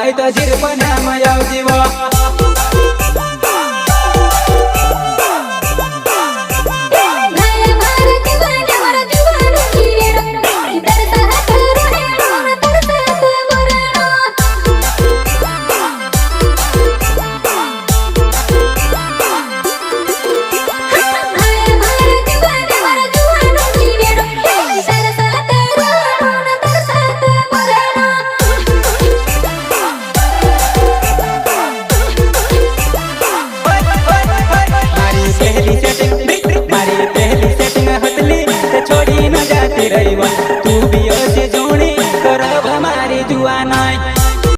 હોય તો જીરપનામાં આવજીવો तू भी ऐसे जोड़ी करब हमारी जुआना